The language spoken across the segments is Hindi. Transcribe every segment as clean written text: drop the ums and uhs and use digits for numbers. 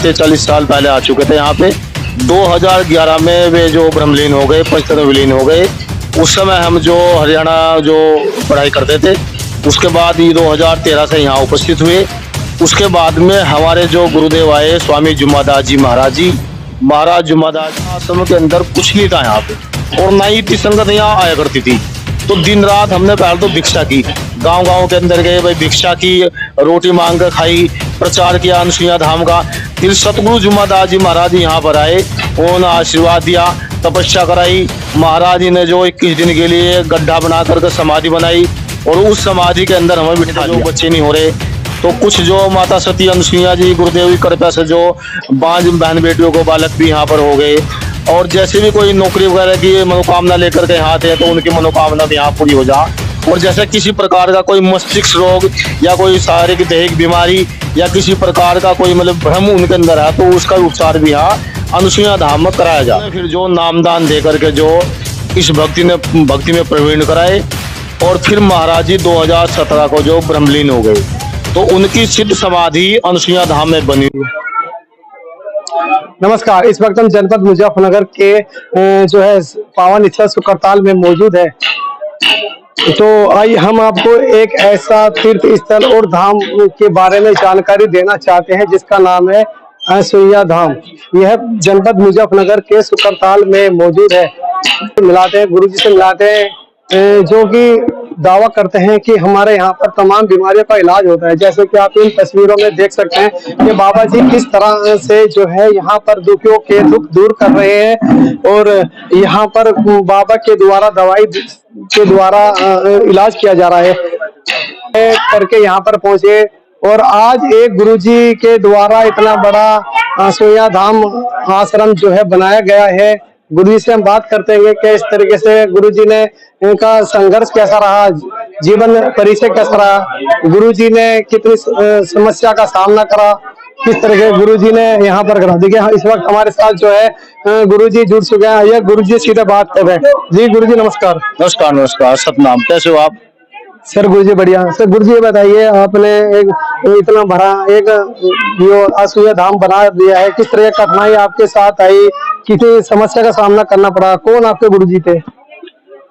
से 40 साल पहले आ चुके थे यहाँ पे। 2011 में वे जो ब्रह्मलीन हो गए, पंचतत्व में विलीन हो गए। उस समय हम जो हरियाणा जो पढ़ाई करते थे, उसके बाद ये 2013 से यहाँ उपस्थित हुए। उसके बाद में हमारे जो गुरुदेव आए स्वामी जुम्मादास जी महाराज जी, महाराज जुम्मादास आश्रम के अंदर कुछ नहीं था यहाँ पे, और ना ही इतनी संगत यहाँ आया करती थी। तो दिन रात हमने पहले तो भिक्षा की, गांव गांव के अंदर गए भाई, भिक्षा की, रोटी मांग कर खाई, प्रचार किया अनुसुईया धाम का। फिर सतगुरु जुम्मादास जी महाराज जी यहाँ पर आए, उन्होंने आशीर्वाद दिया, तपस्या कराई। महाराज जी ने जो 21 दिन के लिए गड्ढा बना करके समाधि बनाई, और उस समाधि के अंदर हमें बिठा, जो बच्चे नहीं हो रहे, तो कुछ जो माता सती अनुसुईया जी गुरुदेव की कृपा से जो 5 बहन बेटियों को बालक भी यहाँ पर हो गए। और जैसे भी कोई नौकरी वगैरह की मनोकामना लेकर के हाथ है, तो उनकी मनोकामना भी यहाँ पूरी हो जा। और जैसे किसी प्रकार का कोई मस्तिष्क रोग या कोई शारीरिक दैहिक बीमारी या किसी प्रकार का कोई मतलब भ्रम उनके अंदर है, तो उसका उपचार भी यहाँ अनुसुईया धाम में कराया जाए। फिर जो नामदान दे करके जो इस भक्ति में प्रवीण कराए, और फिर महाराज जी 2017 को जो ब्रह्मलीन हो गए, तो उनकी सिद्ध समाधि अनुसुईया धाम में बनी हुई। नमस्कार, इस वक्त हम जनपद मुजफ्फरनगर के जो है पावन स्थल सुकरताल में मौजूद है। तो आइए हम आपको एक ऐसा तीर्थ स्थल और धाम के बारे में जानकारी देना चाहते हैं जिसका नाम है अनुसुईया धाम। यह जनपद मुजफ्फरनगर के सुकरताल में मौजूद है। मिलाते हैं गुरु जी से, मिलाते हैं जो कि दावा करते हैं कि हमारे यहाँ पर तमाम बीमारियों का इलाज होता है। जैसे कि आप इन तस्वीरों में देख सकते हैं कि बाबा जी किस तरह से जो है यहाँ पर दुखियों के दुख दूर कर रहे हैं, और यहाँ पर बाबा के द्वारा दवाई के द्वारा इलाज किया जा रहा है करके यहाँ पर पहुंचे। और आज एक गुरुजी के द्वारा इतना बड़ा अनुसुईया धाम आश्रम जो है बनाया गया है। गुरुजी से हम बात करते हैं कि इस तरीके से गुरुजी ने इनका संघर्ष कैसा रहा, जीवन परिचय कैसा रहा, गुरुजी ने कितनी समस्या का सामना करा, किस तरह के गुरुजी ने यहाँ पर करा। देखिए इस वक्त हमारे साथ जो है गुरुजी जुड़ चुके हैं। ये गुरुजी सीधे बात कर रहे हैं। जी गुरुजी नमस्कार। नमस्कार। नमस्कार, सतनाम, कैसे हो आप? सर गुरुजी बढ़िया। सर गुरुजी ये बताइए, आपने एक इतना बड़ा एक जो अनुसुईया धाम बना दिया है, किस तरह की कठिनाई आपके साथ आई, किसी समस्या का सामना करना पड़ा, कौन आपके गुरुजी थे?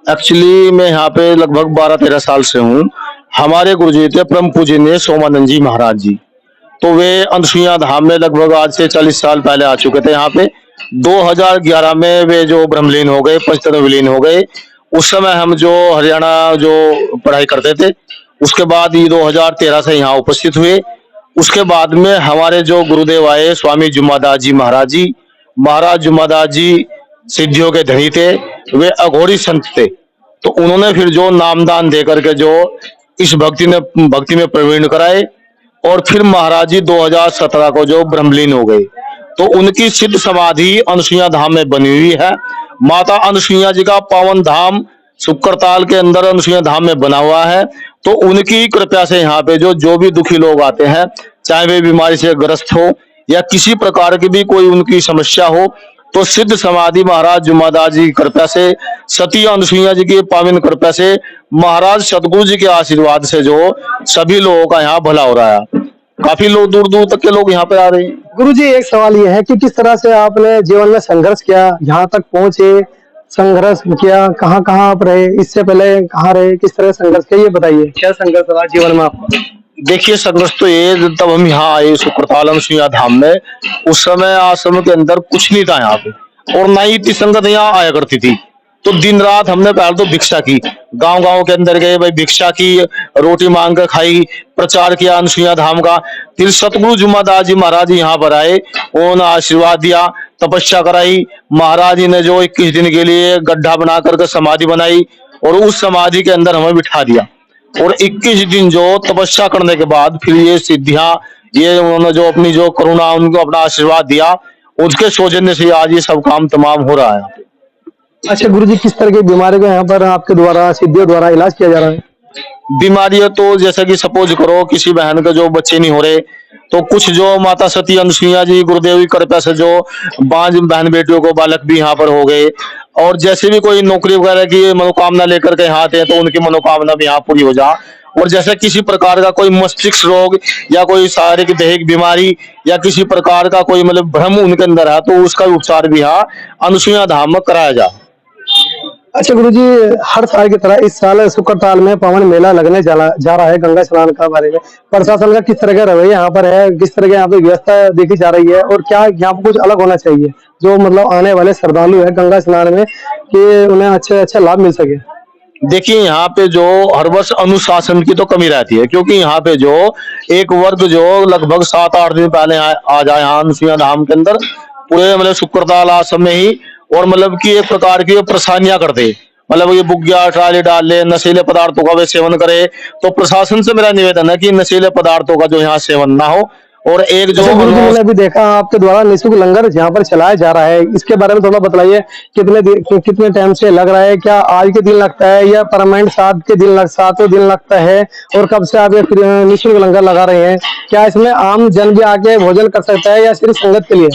एक्चुअली मैं यहाँ पे लगभग 12-13 साल से हूँ। हमारे गुरुजी थे परम पूजनीय सोमानंद जी महाराज जी। तो वे अनुसुईया धाम में लगभग आज से 40 साल पहले आ चुके थे यहाँ पे। 2011 में वे जो ब्रह्मलीन हो गए, पंचतत्व में विलीन हो गए। उस समय हम जो हरियाणा जो पढ़ाई करते थे, उसके बाद ये 2013 से यहाँ उपस्थित हुए। उसके बाद में हमारे जो गुरुदेव आए स्वामी जुम्मादास जी महाराज जी, महाराज जुम्मादास जी सिद्धियों के धनी थे, वे अघोरी संत थे। तो उन्होंने फिर जो नामदान दे करके जो इस भक्ति में प्रवीण कराए, और फिर महाराज जी 2017 को जो ब्रह्मलीन हो गए, तो उनकी सिद्ध समाधि अनुसुईया धाम में बनी हुई है। माता अनुसुईया जी का पावन धाम सुकरताल के अंदर अनुसुईया धाम में बना हुआ है। तो उनकी कृपा से यहाँ पे जो भी दुखी लोग आते हैं, चाहे वे बीमारी से ग्रस्त हो या किसी प्रकार की भी कोई उनकी समस्या हो, तो सिद्ध समाधि महाराज जुम्मादास जी की कृपा से, सती अनुसुईया जी की पावन कृपा से, महाराज सतगुरु जी के आशीर्वाद से जो सभी लोगों का यहाँ भला हो रहा है। काफी लोग दूर दूर तक के लोग यहाँ पे आ रहे हैं। गुरुजी एक सवाल ये है कि किस तरह से आपने जीवन में संघर्ष किया, यहाँ तक पहुंचे, संघर्ष किया, कहाँ कहाँ आप रहे, इससे पहले कहाँ रहे, किस तरह संघर्ष किया, ये बताइए क्या संघर्ष रहा जीवन में आपका? देखिए संघर्ष तो ये, तब हम यहाँ आए सुकरताल अनुसुईया धाम में, उस समय आश्रम के अंदर कुछ नहीं था यहाँ पे, और ना ही इतनी संगत यहाँ आया करती थी। तो दिन रात हमने पहले तो भिक्षा की, गांव गांव के अंदर गए भाई, भिक्षा की, रोटी मांग कर खाई, प्रचार किया अनुसुईया धाम का। फिर सतगुरु जुम्मादास जी महाराज जी यहाँ पर आए, उन्होंने आशीर्वाद दिया, तपस्या कराई। महाराज जी ने जो 21 दिन के लिए गड्ढा बना करके समाधि बनाई, और उस समाधि के अंदर हमें बिठा दिया। और 21 दिन जो तपस्या करने के बाद फिर ये सिद्धियां, ये उन्होंने जो अपनी जो करुणा, उनको अपना आशीर्वाद दिया, उसके सौजन्य से आज ये सब काम तमाम हो रहा है। अच्छा गुरुजी, किस तरह की बीमारी का यहाँ पर आपके द्वारा सिद्धियों द्वारा इलाज किया जा रहा है? बीमारियां तो जैसे कि सपोज करो किसी बहन के जो बच्चे नहीं हो रहे, तो कुछ जो माता सती अनुसुईया जी गुरुदेव की कृपा से जो 5 बहन बेटियों को बालक भी यहाँ पर हो गए। और जैसे भी कोई नौकरी वगैरह की मनोकामना लेकर के यहाँ आते हैं, तो उनकी मनोकामना भी यहाँ पूरी हो जा। और जैसे किसी प्रकार का कोई मस्तिष्क रोग या कोई शारीरिक दैहिक बीमारी या किसी प्रकार का कोई मतलब भ्रम उनके अंदर है तो उसका उपचार भी यहाँ अनसुईया धाम में कराया जा। अच्छा गुरुजी, हर साल की तरह इस साल शुक्रताल में पावन मेला लगने जा रहा है गंगा स्नान का बारे में प्रशासन का किस तरह का रवैया यहाँ पर है, किस तरह की यहाँ पे व्यवस्था देखी जा रही है और क्या यहाँ पर कुछ अलग होना चाहिए जो मतलब आने वाले श्रद्धालु है गंगा स्नान में कि उन्हें अच्छे लाभ मिल सके। देखिए यहाँ पे जो हर वर्ष अनुशासन की तो कमी रहती है, क्योंकि यहाँ पे जो एक वर्ग जो लगभग 7-8 दिन पहले आ जाए यहाँ अनसुईया धाम के अंदर पूरे मतलब शुक्रताल आश्रम में ही, और मतलब कि एक प्रकार की परेशानियां करते, मतलब ये बुग्या ट्राली डाल ले, नशीले पदार्थों का वे सेवन करे। तो प्रशासन से मेरा निवेदन है कि नशीले पदार्थों का जो यहाँ सेवन ना हो। और एक जो मैंने अभी देखा आपके द्वारा निःशुल्क लंगर यहाँ पर चलाया जा रहा है, इसके बारे में थोड़ा बताइए। कितने टाइम से लग रहा है, क्या आज के दिन लगता है या परमानेंट 7वें दिन लगता है, और कब से आप ये निःशुल्क लंगर लगा रहे हैं? क्या इसमें आम जन भी आके भोजन कर सकता है या सिर्फ संगत के लिए?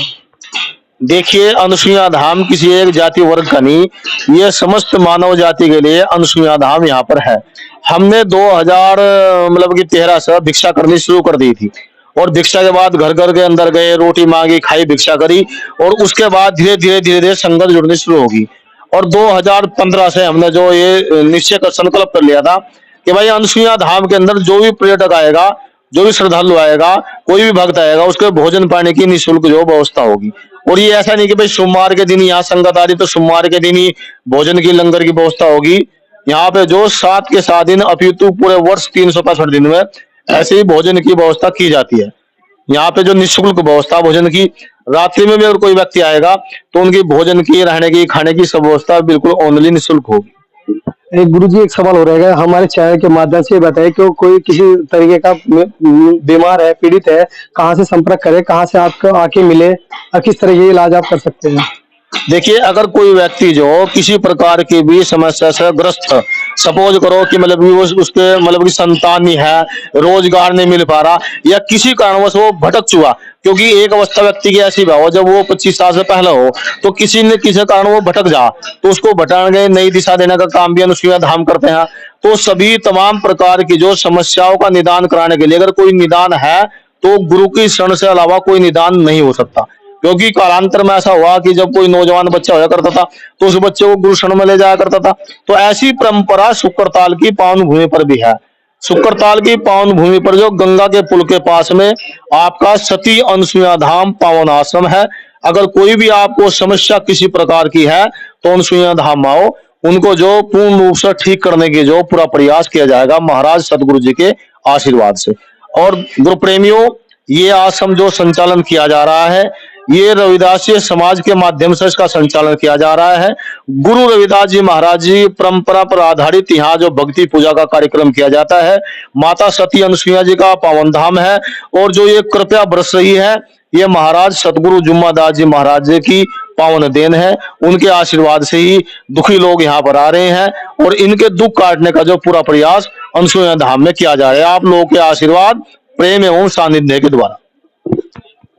देखिए अनसुईया धाम किसी एक जाति वर्ग का नहीं, ये समस्त मानव जाति के लिए अनसुईया धाम यहाँ पर है। हमने 2000 मतलब कि 13 से भिक्षा करनी शुरू कर दी थी, और भिक्षा के बाद घर घर के अंदर गए, रोटी मांगी, खाई, भिक्षा करी, और उसके बाद धीरे धीरे संगत जुड़नी शुरू होगी। और 2015 से हमने जो ये निश्चय कर संकल्प कर लिया था कि भाई अनसुईया धाम के अंदर जो भी पर्यटक आएगा, जो भी श्रद्धालु आएगा, कोई भी भक्त आएगा, उसके भोजन पानी की निःशुल्क जो व्यवस्था होगी। और ये ऐसा नहीं कि भाई सोमवार के दिन यहाँ संगत आ रही तो सोमवार के दिन ही भोजन की लंगर की व्यवस्था होगी। यहाँ पे जो 7 के 7 दिन अपितु पूरे वर्ष 365 दिन में ऐसे ही भोजन की व्यवस्था की जाती है। यहाँ पे जो निःशुल्क व्यवस्था भोजन की, रात्रि में भी अगर कोई व्यक्ति आएगा तो उनकी भोजन की, रहने की, खाने की सब व्यवस्था बिल्कुल ओनली निःशुल्क होगी। गुरुजी एक सवाल हो रहेगा, हमारे चैनल के माध्यम से बताइए कि कोई किसी तरीके का बीमार है, पीड़ित है, कहाँ से संपर्क करे, कहाँ से आपको आके मिले और किस तरह के इलाज आप कर सकते हैं? देखिए अगर कोई व्यक्ति जो किसी प्रकार की भी समस्या से ग्रस्त, सपोज करो कि मतलब वो उसके मतलब की संतान नहीं है, रोजगार नहीं मिल पा रहा, या किसी कारणवश वो भटक चुका, क्योंकि एक अवस्था व्यक्ति की ऐसी भाव जब वो 25 साल से पहले हो तो किसी न किसी कारण वो भटक जा, तो उसको भटाने, नई दिशा देने का काम भी अनसुईया धाम करते हैं। तो सभी तमाम प्रकार की जो समस्याओं का निदान कराने के लिए अगर कोई निदान है तो गुरु की शरण से अलावा कोई निदान नहीं हो सकता। क्योंकि कालांतर में ऐसा हुआ कि जब कोई नौजवान बच्चा होया करता था तो उस बच्चे को गुरु शरण में ले जाया करता था। तो ऐसी परंपरा शुक्रताल की पावन भूमि पर भी है। शुक्रताल की पावन भूमि पर जो गंगा के पुल के पास में आपका सती अनसुईया धाम पावन आश्रम है। अगर कोई भी आपको समस्या किसी प्रकार की है तो अनसुईया धाम आओ, उनको जो पूर्ण रूप से ठीक करने की जो पूरा प्रयास किया जाएगा महाराज सतगुरु जी के आशीर्वाद से। और गुरु प्रेमियों, ये आश्रम जो संचालन किया जा रहा है ये रविदासीय समाज के माध्यम से इसका संचालन किया जा रहा है। गुरु रविदास जी महाराज जी परंपरा पर आधारित यहाँ जो भक्ति पूजा का कार्यक्रम किया जाता है, माता सती अनसुईया जी का पावन धाम है। और जो ये कृपया बरस रही है ये महाराज सतगुरु जुम्मादास जी महाराज जी की पावन देन है। उनके आशीर्वाद से ही दुखी लोग यहाँ पर आ रहे हैं और इनके दुख काटने का जो पूरा प्रयास अनसुईया धाम में किया जा रहा है, आप लोगों के आशीर्वाद, प्रेम एवं सानिध्य के द्वारा।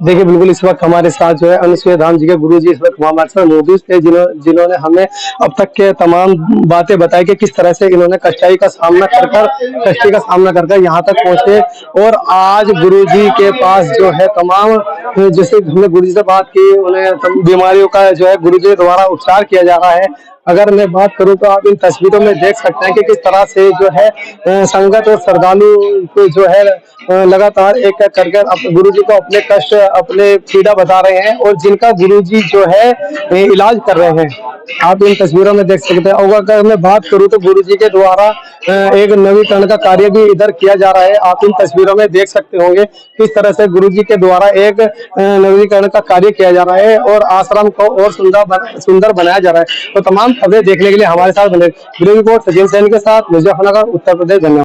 देखिए बिल्कुल इस वक्त हमारे साथ जो है अनसुईया धाम जी के गुरु जी इस वक्त हमारे साथ मौजूद थे, जिन्होंने हमें अब तक के तमाम बातें बताई कि किस तरह से इन्होंने कष्टाई का सामना कर यहाँ तक पहुंचे। और आज गुरु जी के पास जो है तमाम, जैसे हमने गुरु जी से बात की, उन्हें बीमारियों का जो है गुरु जी द्वारा उपचार किया जा रहा है। अगर मैं बात करूं तो आप इन तस्वीरों में देख सकते हैं कि किस तरह से जो है संगत और श्रद्धालु को जो है लगातार एक एक करके गुरुजी को अपने कष्ट, अपने पीड़ा बता रहे हैं और जिनका गुरुजी जो है इलाज कर रहे हैं, आप इन तस्वीरों में देख सकते हैं। और अगर मैं बात करूं तो गुरुजी के द्वारा एक नवीकरण का कार्य भी इधर किया जा रहा है। आप इन तस्वीरों में देख सकते होंगे किस तरह से गुरुजी के द्वारा एक नवीकरण का कार्य किया जा रहा है और आश्रम को और सुंदर बनाया जा रहा है। तो तमाम खबरें देखने के लिए हमारे साथ बने। ब्यूरो रिपोर्ट सचिन सैन के साथ, मुजफ्फरनगर, उत्तर प्रदेश। धन्यवाद।